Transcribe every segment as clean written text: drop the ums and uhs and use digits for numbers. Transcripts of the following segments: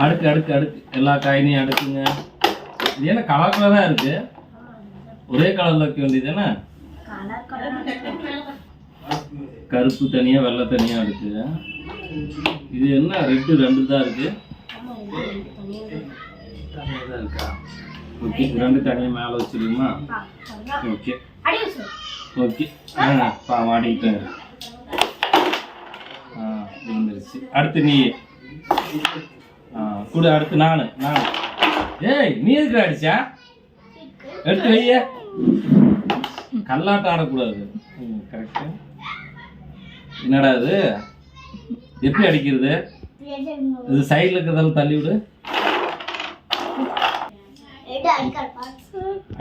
அடுக்கு அடுக்கு அடுக்கு எல்லா காயினையும் அடுக்குங்க. இது என்ன கலர் கலராக இருக்கு? ஒரே கலரில் வைக்க வேண்டியது தானே? கருப்பு தனியாக வெள்ளை தனியாக அடுக்கு. இது என்ன ரெட்டு ரெண்டு தான் இருக்கு. தனியாக தான் இருக்கா? ஓகே, ரெண்டு தனியாக மேலே வச்சுருக்குமா? Okay okay. மாட்டிக்கிட்டேன். விழுந்துருச்சு. அடுத்து நீ கூட. அடுத்து நான். ஏய், நீ இருக்கிற அடிச்சா எடுத்து வைய. கல்லாட்டம் ஆடக்கூடாது. கரெக்டு. என்னடா இது? எப்படி அடிக்கிறது? இது சைடில் இருக்கிறதால தள்ளி விடு.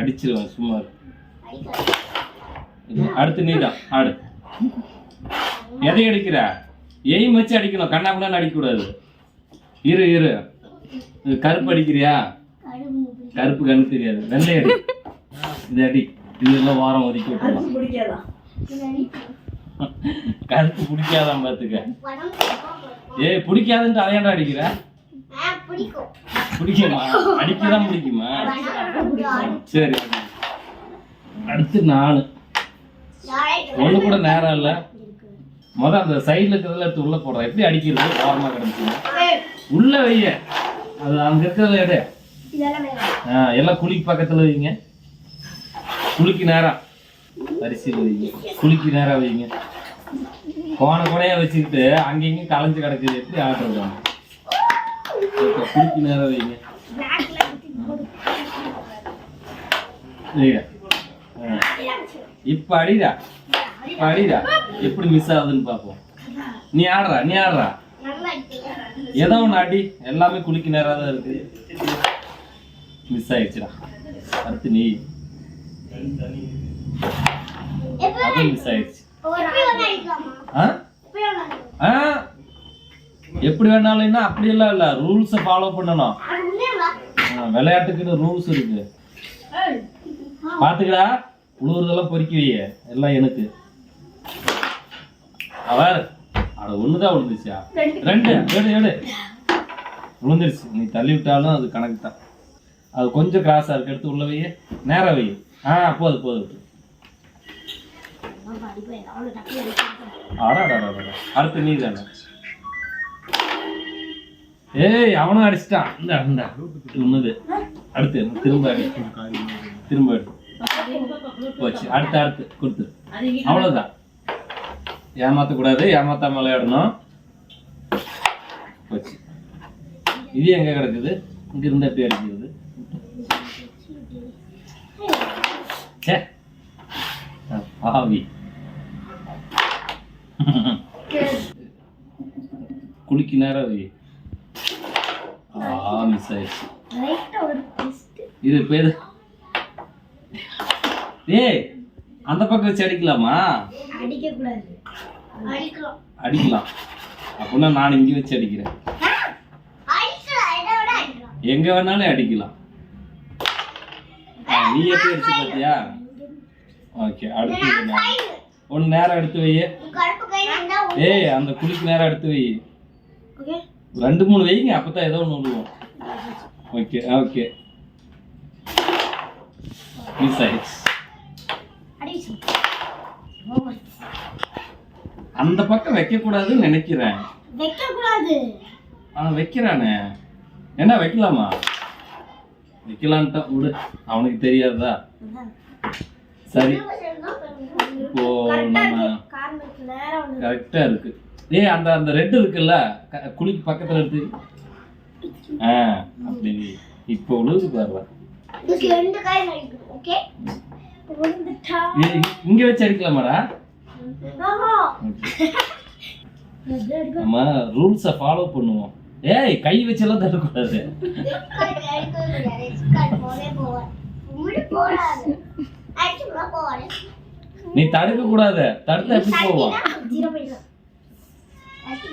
அடிச்சிருவேன் சும்மா. அடுத்து நீ தான் ஆடு. எதை அடிக்கிற? எய்ம் வச்சு அடிக்கணும், கண்ணா கூட அடிக்கக்கூடாது. இரு இரு. கருப்பு அடிக்கிறியா? கருப்பு கண்ணு தெரியாது. வெள்ளை அடி. இந்த அடி. இதெல்லாம் வாரம் ஒதுக்கி விட்டுலாம். கருப்பு பிடிக்காதான் பார்த்துக்க. ஏய், பிடிக்காதுன்ட்டு அதையாண்டா அடிக்கிற? பிடிக்குமா? அடிக்கதான் பிடிக்குமா? சரி. அடுத்து நான். ஒண்ணு கூட நேரம் இல்லை. முதல் அந்த சைடில் இருக்கிறதுல எடுத்து உள்ள போடுறேன். எப்படி அடிக்கிறது? ஓரமாக கிடந்துச்சு. உள்ள வைய. அது அங்கே இருக்கிறத எடு. எல்லாம் குளிக்கு பக்கத்தில் வைங்க. குளிக்கு நேரம் அரிசியில் வைங்க. குளிக்கு நேரம் வைங்க. கோணையாக வச்சுக்கிட்டு அங்கேயும் கலைஞ்சு கிடக்குது. எப்படி ஆடுறது? குளிக்கு நேரம் வைங்க. இப்ப அடிடா. அடிடா. எப்படி மிஸ் ஆகுதுன்னு பார்ப்போம். நீ ஆடுறா. ஏதோ ஒன்று அடி. எல்லாமே குளிக்க நேரம் தான் இருக்கு. மிஸ் ஆயிடுச்சுடா. அடுத்து நீ. அது மிஸ் ஆயிடுச்சு. எப்படி வேணாலும் அப்படியெல்லாம் இல்லை. ரூல்ஸை ஃபாலோ பண்ணணும். விளையாட்டுக்குன்னு ரூல்ஸ் இருக்கு. பார்த்துக்கடா. உழுவுறதெல்லாம் பொறுக்கி வைய. எல்லாம் எனக்கு. அவர் அட ஒண்ணுதான் விழுந்துச்சா? ரெண்டு எடு. விழுந்துருச்சு. நீ தள்ளி விட்டாலும் அது கணக்கு தான். அது கொஞ்சம் கிராஸா இருக்கு. எடுத்து உள்ள வைய. நேரம் வை. போதும். அடுத்து நீ தானே. ஏய், அவனும் அடிச்சிட்டான். இந்த ஒண்ணுது. அடுத்து திரும்ப அடி. போச்சு. அடுத்து கொடுத்து. அவ்வளவுதான். ஏமாத்தக்கூடாது. ஏமாத்தாம விளையாடணும். போச்சு. இது எங்க கிடக்குது? இங்க இருந்து எப்படி அடிக்கிறது? பாவி. குளிக்கு நேரம் வை. மிஸ் ஆயிடுச்சு. இது பேரு. ஏய், அந்த பக்கம் வச்சு அடிக்கலாமா? அடிக்கலாம். அப்படின்னா நான் இங்க வச்சு அடிக்கிறேன். எங்க வேணாலும் அடிக்கலாம். நீ எப்படி அடிச்சு பார்த்தியா? ஓகே. அடுத்து ஒன்னு நேரம் எடுத்து வை. ஏய், அந்த குளிக்கு நேரம் எடுத்து வை. 2-3 வைங்க. அப்பதான் ஏதோ ஒன்று விடுவோம். ஓகே. மிஸ் ஆயிடுச்சு. அந்த பக்கம் வைக்க கூடாதுன்னு நினைக்கிறேன். வைக்கிறானே. என்ன வைக்கலாமா? வைக்கலான்ட்டா விடு. அவனுக்கு தெரியாதா? சரி. இப்போ நம்ம கரெக்டா இருக்கு. ஏய், அந்த ரெட் இருக்குல்ல, குளிக்கு பக்கத்துல எடுத்து. அப்படி இப்போ உழுது பாரு. இங்க வச்சு அடிக்கலாமாடா? நம்ம ரூல்ஸை ஃபாலோ பண்ணுவோம். ஏய், கை வச்செல்லாம் தரக்கூடாது. நீ தடுக்க கூடாது. தடுத்தா எப்படி போவோம்?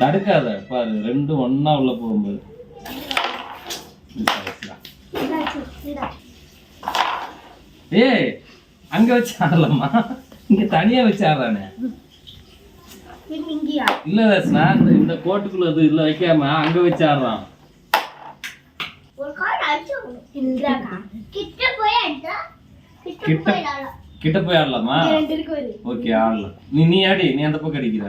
தடுக்காத. பாரு, ரெண்டும் ஒன்னா உள்ள போகும்போது. ஏய், அங்க வச்சு ஆடலாமா? இங்க தனியா வச்சு ஆடுறானே. இல்ல தர்ஷனா, இந்த கோட்டுக்குள்ள இது இல்ல வைக்காம அங்க வச்சு ஆடுறான். கிட்ட போய் ஆடலாமா? ஓகே ஆடலாம். நீ ஆடி, நீ அந்த பக்கம் அடிக்கிற.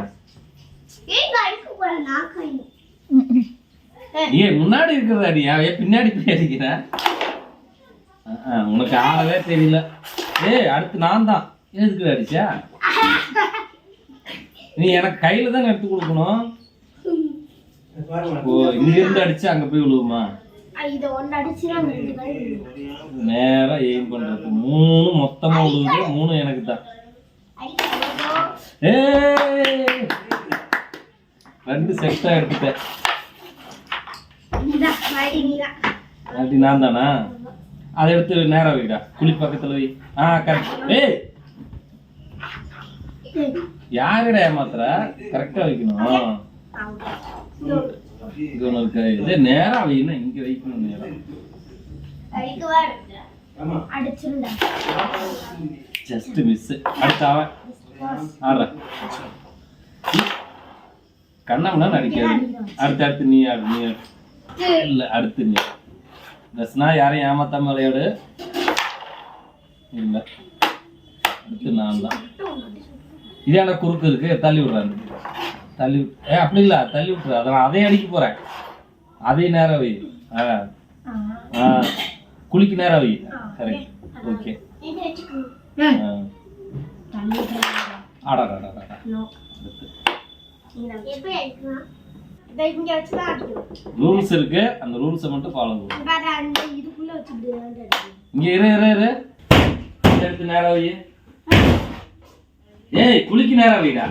ஏய் முன்னாடி இருக்கிற அடியா, பின்னாடி போய் அடிக்கிற. உனக்கு ஆடவே தெரியல. ஏய் அடுத்து நான் தான். எதுக்கு அடிச்சா? நீ எனக்கு கையில தான் எடுத்து கொடுக்கணும். ஓ இங்க இருந்து அடிச்சு அங்க போய் விழுவுமா? நேரா எய்ம் பண்றது. 3 மொத்தமா விழுவுது, 3 எனக்கு தான். ஏய் 2 செட்டா எடுத்துட்டேன். அப்படி நான் தானா? அதை எடுத்து நேரா வைடா, குழி பக்கத்துல வை. கரெக்ட். ஏய் யாருடா ஏமாத்துற? கரெக்டா வைக்கணும். இதே நேரா வைனா இங்க வைக்கணும். நேரா ஜஸ்ட் மிஸ். அடுத்து அவன் ஆடுற. கண்ணாமண்ணா அடிக்காது. அடுத்து நீ ஆடு. நீ ஆடு. இல்ல அடுத்து நீ. தஸ்னா யாரையும் ஏமாத்தாம விளையாடு. இல்ல அடுத்து நான் தான். இதே குறுக்கு இருக்கு, தள்ளி விடுறாரு. தள்ளி அப்படி இல்ல, தள்ளி விட்டுரு. அதான் அதையும் அடிக்க போறேன். அதையும் நேரம் வை. குளிக்கு நேரம் வை. கரெக்ட். ஓகே ரூல்ஸ் இருக்கு, அந்த ரூல்ஸை மட்டும் ஃபாலோ பண்ணு. இங்க இரு. எடுத்து நேரம் வை. ஏய் குளிக்கு நேரம் வைடா.